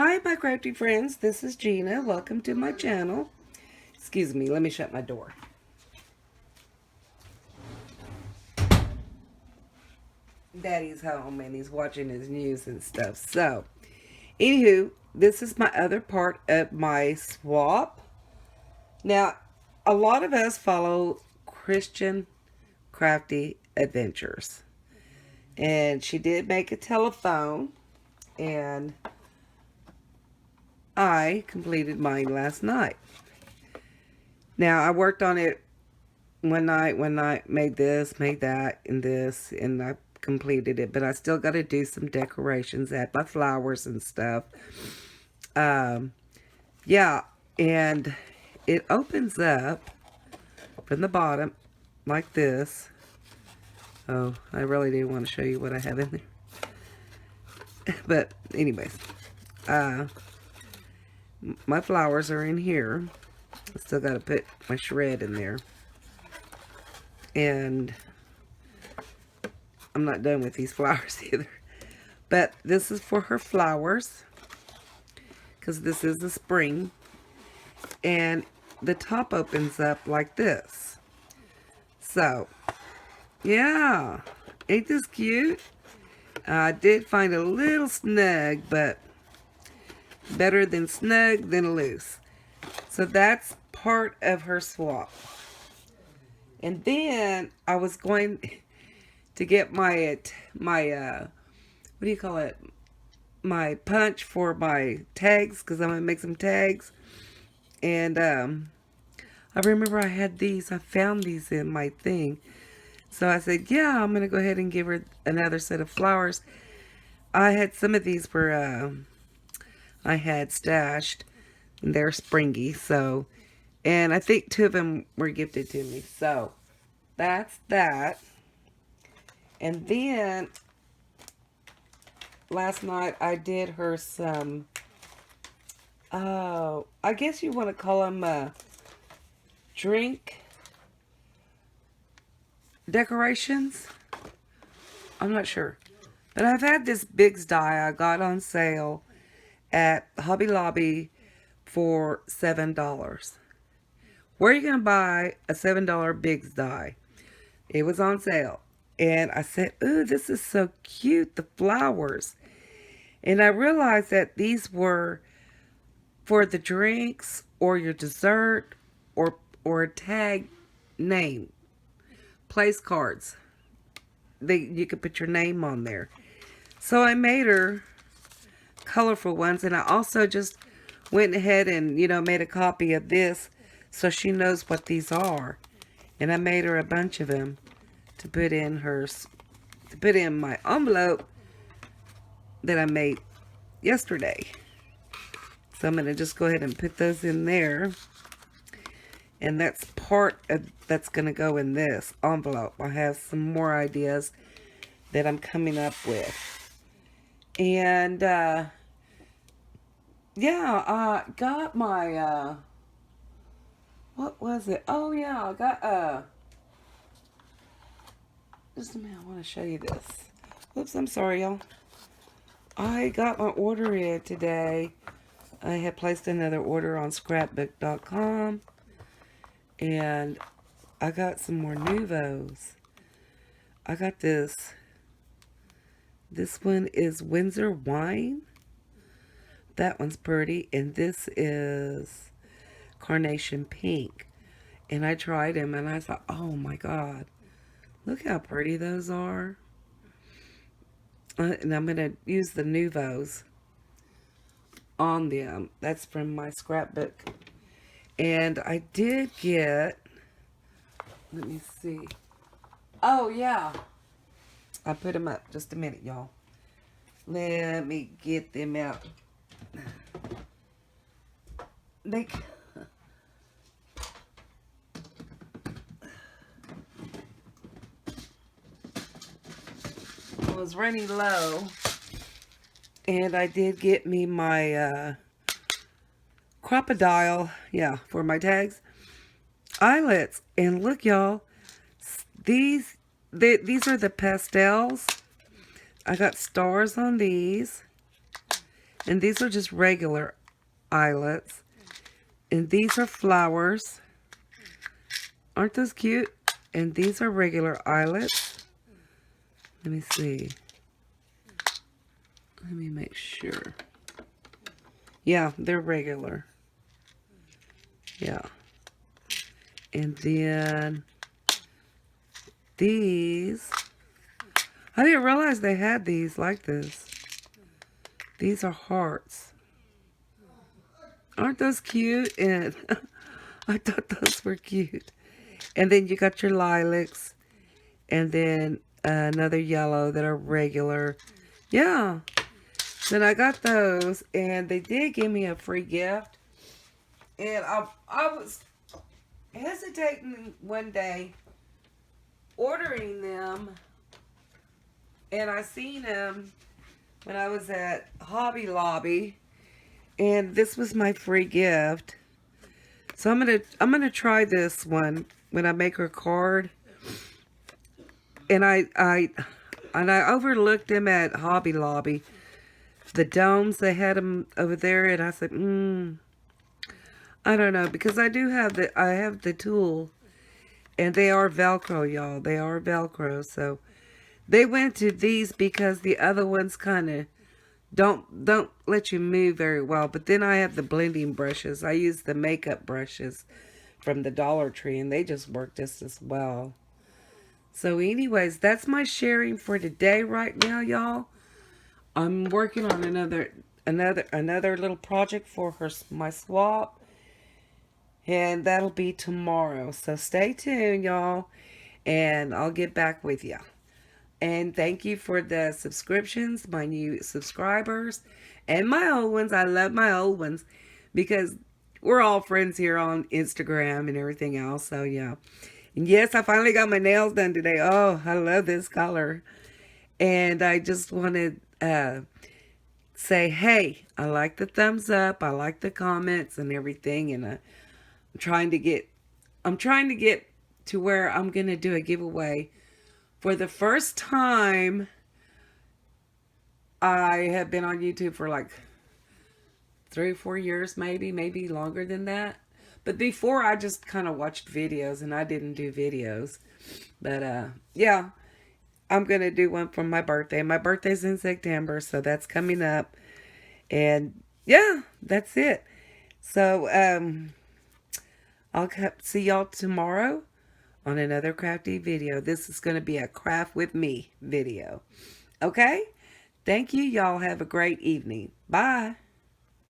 Hi, my crafty friends. This is Gina. Welcome to my channel. Excuse me, let me shut my door. Daddy's home and he's watching his news and stuff. So, anywho, this is my other part of my swap. Now, a lot of us follow Christian Crafty Adventures. And she did make a telephone, and I completed mine last night. Now, I worked on it one night, made this, made that, and this, and I completed it. But I still got to do some decorations, add my flowers and stuff. Um, yeah, and it opens up from the bottom like this. Oh, I really do want to show you what I have in there. But anyways, my flowers are in here. I still got to put my shred in there. And I'm not done with these flowers either. But this is for her flowers, because this is the spring. And the top opens up like this. So, yeah. Ain't this cute? I did find a little snug, but better than snug than loose. So that's part of her swap. And then I was going to get my what do you call it? My punch for my tags, because I'm going to make some tags. And I remember I had these. I found these in my thing. So I said, yeah, I'm going to go ahead and give her another set of flowers. I had some of these were I had stashed. And they're springy. So, and I think 2 of them were gifted to me. So, that's that. And then, last night I did her some, I guess you want to call them drink decorations. I'm not sure. But I've had this Biggs die I got on sale at Hobby Lobby for $7. Where are you going to buy a $7 Biggs die? It was on sale. And I said, ooh, this is so cute, the flowers. And I realized that these were for the drinks or your dessert or a tag name. Place cards. You could put your name on there. So I made her colorful ones, and I also just went ahead and, made a copy of this so she knows what these are. And I made her a bunch of them to put in my envelope that I made yesterday. So I'm going to just go ahead and put those in there. And that's that's going to go in this envelope. I have some more ideas that I'm coming up with. And, yeah, I got my, what was it? Oh, yeah, I got, just a minute, I want to show you this. Oops, I'm sorry, y'all. I got my order in today. I had placed another order on scrapbook.com. And I got some more Nouveaus. I got this. This one is Windsor Wine. That one's pretty. And this is Carnation Pink. And I tried them and I thought, oh my God. Look how pretty those are. And I'm going to use the Nouveaus on them. That's from my scrapbook. And I did get, let me see. Oh, yeah. I put them up. Just a minute, y'all. Let me get them out. They... I was running low. And I did get me my crocodile, for my tags, eyelets. And look, y'all, these are the pastels. I got stars on these, And these are just regular eyelets. And these are flowers. Aren't those cute? And these are regular eyelets. Let me see. Let me make sure. Yeah, they're regular. Yeah. And then these. I didn't realize they had these like this. These are hearts. Aren't those cute? And I thought those were cute. And then you got your lilacs. And then another yellow that are regular. Yeah. Then I got those. And they did give me a free gift. And I was hesitating one day ordering them. And I seen them when I was at Hobby Lobby. And this was my free gift. So I'm gonna try this one when I make her card. And I overlooked them at Hobby Lobby. The domes, they had them over there, and I said, I don't know, because I have the tool, and they are Velcro, y'all. They are Velcro, so they went to these because the other ones kind of don't let you move very well. But then I have the blending brushes. I use the makeup brushes from the Dollar Tree, and they just work just as well. So anyways, that's my sharing for today right now, y'all. I'm working on another little project for my swap, and that'll be tomorrow. So stay tuned, y'all, and I'll get back with you. And thank you for the subscriptions, my new subscribers, and my old ones. I love my old ones because we're all friends here on Instagram and everything else. So, yeah. And yes, I finally got my nails done today. Oh, I love this color. And I just want to say, hey, I like the thumbs up. I like the comments and everything. And I'm trying to get to where I'm going to do a giveaway. For the first time, I have been on YouTube for like 3 or 4 years, maybe longer than that. But before, I just kind of watched videos and I didn't do videos. But yeah, I'm going to do one for my birthday. My birthday's in September, so that's coming up. And yeah, that's it. So I'll see y'all tomorrow on another crafty video. This is going to be a craft with me video. Okay? Thank you. Y'all have a great evening. Bye.